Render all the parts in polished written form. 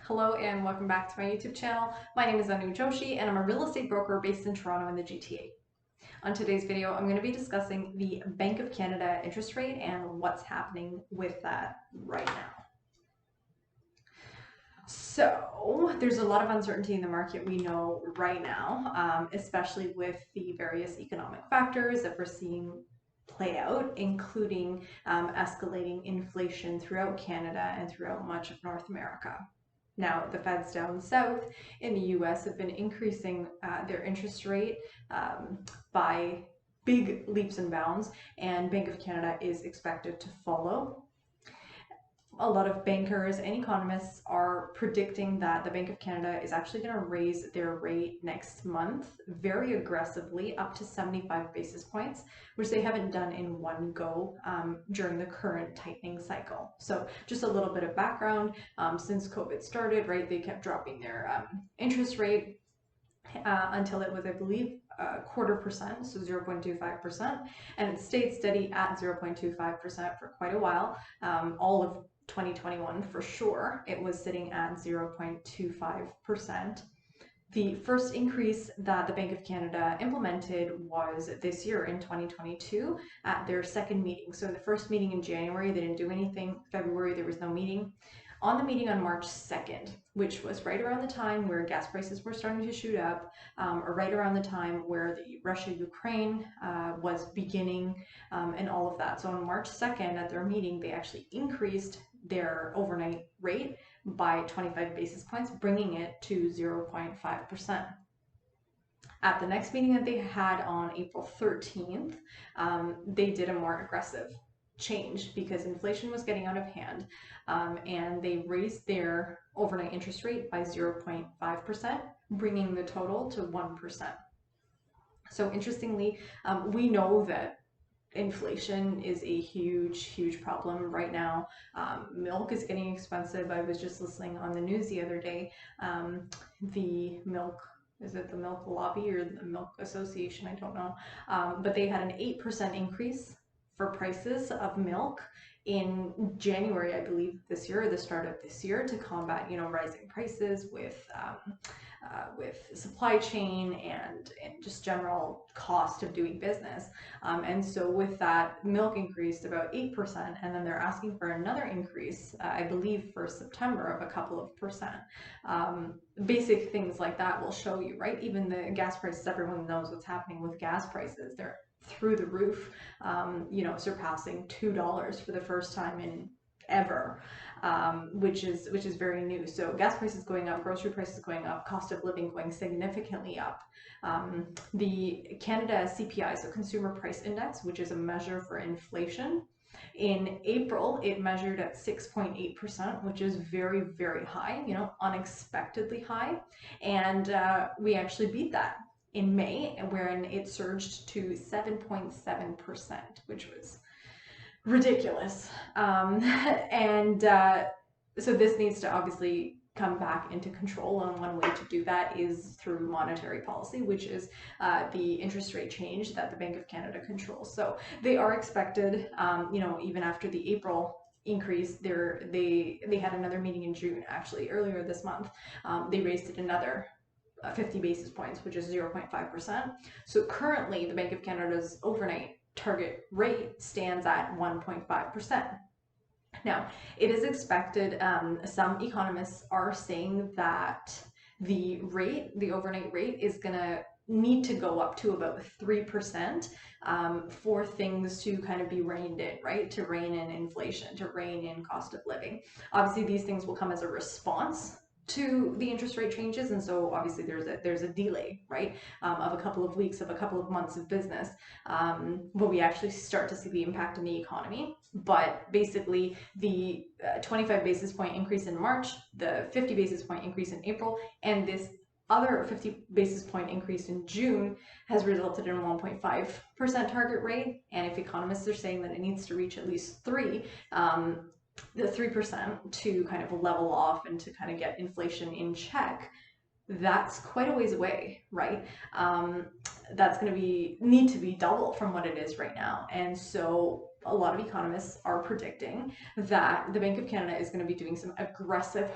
Hello and welcome back to my YouTube channel. My name is Joshi and I'm a real estate broker based in Toronto in the GTA. On today's video, I'm going to be discussing the Bank of Canada interest rate and what's happening with that right now. So there's a lot of uncertainty in the market we know right now, especially with the various economic factors that we're seeing play out, including escalating inflation throughout Canada and throughout much of North America. Now, the Feds down south in the US have been increasing their interest rate by big leaps and bounds, and Bank of Canada is expected to follow. A lot of bankers and economists are predicting that the Bank of Canada is actually going to raise their rate next month very aggressively, up to 75 basis points, which they haven't done in one go during the current tightening cycle. So just a little bit of background, since COVID started, right, they kept dropping their interest rate until it was, I believe, 0.25%, so 0.25%, and it stayed steady at 0.25% for quite a while, all of 2021 for sure. It was sitting at 0.25%. The first increase that the Bank of Canada implemented was this year in 2022 at their second meeting. So in the first meeting in January, they didn't do anything. February, there was no meeting. On the meeting on March 2nd, which was right around the time where gas prices were starting to shoot up, or right around the time where the Russia-Ukraine was beginning, and all of that. So on March 2nd at their meeting, they actually increased their overnight rate by 25 basis points, bringing it to 0.5%. At the next meeting that they had on April 13th, they did a more aggressive change because inflation was getting out of hand, and they raised their overnight interest rate by 0.5%, bringing the total to 1%. So interestingly, we know that inflation is a huge problem right now. Milk is getting expensive. I was just listening on the news the other day. The milk, is it the milk lobby or the milk association? I don't know. But they had an 8% increase for prices of milk in January, I believe, this year, or the start of this year, to combat, rising prices with supply chain and just general cost of doing business. And so with that, milk increased about 8%, and then they're asking for another increase, I believe, for September of a couple of percent. Basic things like that will show you, right? Even the gas prices, everyone knows what's happening with gas prices. They're through the roof, surpassing $2 for the first time in ever, which is very new. So gas prices going up, grocery prices going up, cost of living going significantly up. The Canada CPI, so Consumer Price Index, which is a measure for inflation, in April it measured at 6.8%, which is very high, unexpectedly high, and we actually beat that in May, wherein it surged to 7.7%, which was ridiculous. So this needs to obviously come back into control, and one way to do that is through monetary policy, which is the interest rate change that the Bank of Canada controls. So they are expected, even after the April increase, they had another meeting in June, actually earlier this month. They raised it another 50 basis points, which is 0.5%. So currently the Bank of Canada's overnight target rate stands at 1.5%. Now, it is expected, some economists are saying that the overnight rate is going to need to go up to about 3% for things to kind of be reined in, right? To rein in inflation, to rein in cost of living. Obviously, these things will come as a response to the interest rate changes, and so obviously there's a delay, right, of a couple of weeks, of a couple of months of business, where we actually start to see the impact in the economy. But basically, the 25 basis point increase in March, the 50 basis point increase in April, and this other 50 basis point increase in June has resulted in a 1.5% target rate. And if economists are saying that it needs to reach at least 3%, the 3% to kind of level off and to kind of get inflation in check, that's quite a ways away, right? That's going to need to be double from what it is right now. And so a lot of economists are predicting that the Bank of Canada is going to be doing some aggressive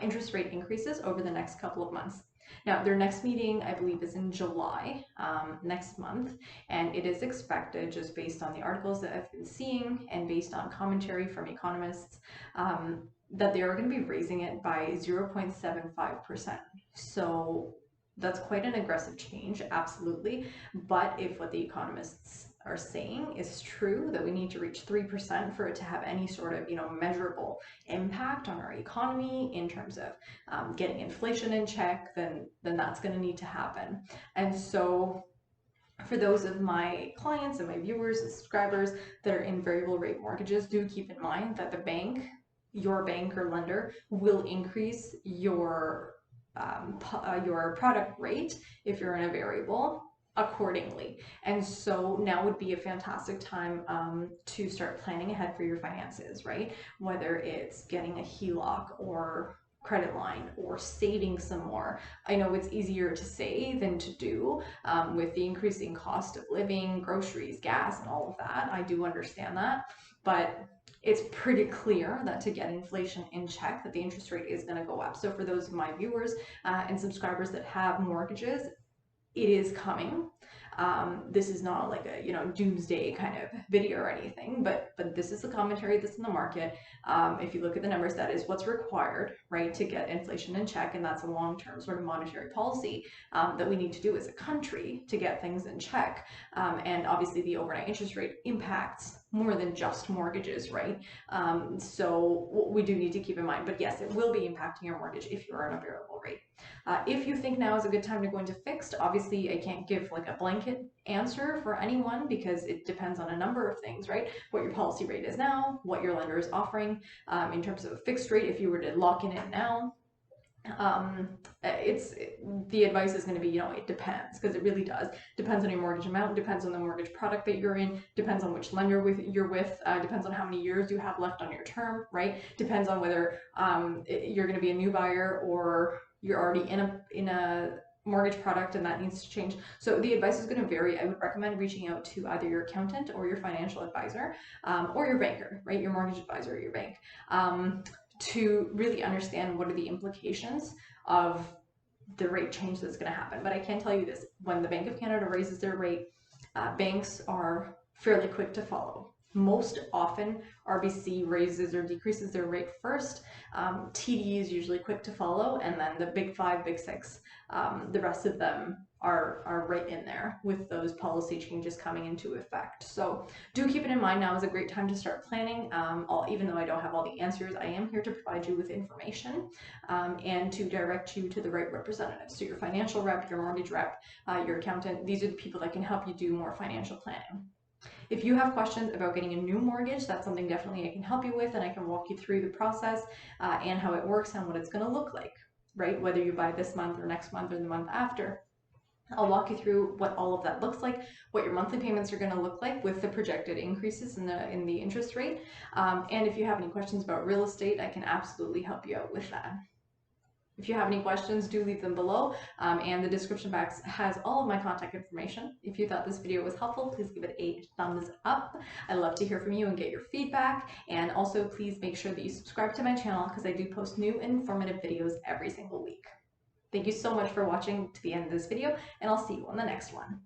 interest rate increases over the next couple of months. Now, their next meeting, I believe, is in July, next month, and it is expected, just based on the articles that I've been seeing and based on commentary from economists, that they are going to be raising it by 0.75%. So that's quite an aggressive change, absolutely. But if what the economists are saying is true, that we need to reach 3% for it to have any sort of, measurable impact on our economy in terms of getting inflation in check, then that's going to need to happen. And so for those of my clients and my viewers and subscribers that are in variable rate mortgages, do keep in mind that the bank, your bank or lender, will increase your product rate if you're in a variable accordingly. And so now would be a fantastic time to start planning ahead for your finances, right? Whether it's getting a HELOC or credit line or saving some more. I know it's easier to say than to do with the increasing cost of living, groceries, gas, and all of that. I do understand that, but it's pretty clear that to get inflation in check, that the interest rate is going to go up. So for those of my viewers and subscribers that have mortgages, it is coming. This is not like a doomsday kind of video or anything, but this is the commentary that's in the market. If you look at the numbers, that is what's required, right, to get inflation in check, and that's a long-term sort of monetary policy that we need to do as a country to get things in check. And obviously the overnight interest rate impacts more than just mortgages, right? So we do need to keep in mind, but yes, it will be impacting your mortgage if you're on a variable rate. If you think now is a good time to go into fixed, obviously I can't give like a blanket answer for anyone because it depends on a number of things, right? What your policy rate is now, what your lender is offering in terms of a fixed rate. If you were to lock in it now, the advice is going to be, it depends, because it really does. Depends on your mortgage amount, depends on the mortgage product that you're in, depends on which lender you're with, depends on how many years you have left on your term, right? Depends on whether you're going to be a new buyer or you're already in a mortgage product and that needs to change. So the advice is going to vary. I would recommend reaching out to either your accountant or your financial advisor or your banker, right? Your mortgage advisor or your bank. To really understand what are the implications of the rate change that's going to happen. But I can tell you this, when the Bank of Canada raises their rate, banks are fairly quick to follow. Most often, RBC raises or decreases their rate first. TD is usually quick to follow, and then the big five, big six, the rest of them are right in there with those policy changes coming into effect. So do keep it in mind. Now is a great time to start planning. Even though I don't have all the answers, I am here to provide you with information and to direct you to the right representatives. So your financial rep, your mortgage rep, your accountant, these are the people that can help you do more financial planning. If you have questions about getting a new mortgage, that's something definitely I can help you with, and I can walk you through the process and how it works and what it's going to look like, right? Whether you buy this month or next month or the month after. I'll walk you through what all of that looks like, what your monthly payments are going to look like with the projected increases in the interest rate. And if you have any questions about real estate, I can absolutely help you out with that. If you have any questions, do leave them below, and the description box has all of my contact information. If you thought this video was helpful, please give it a thumbs up. I love to hear from you and get your feedback, and also please make sure that you subscribe to my channel because I do post new informative videos every single week. Thank you so much for watching to the end of this video, and I'll see you on the next one.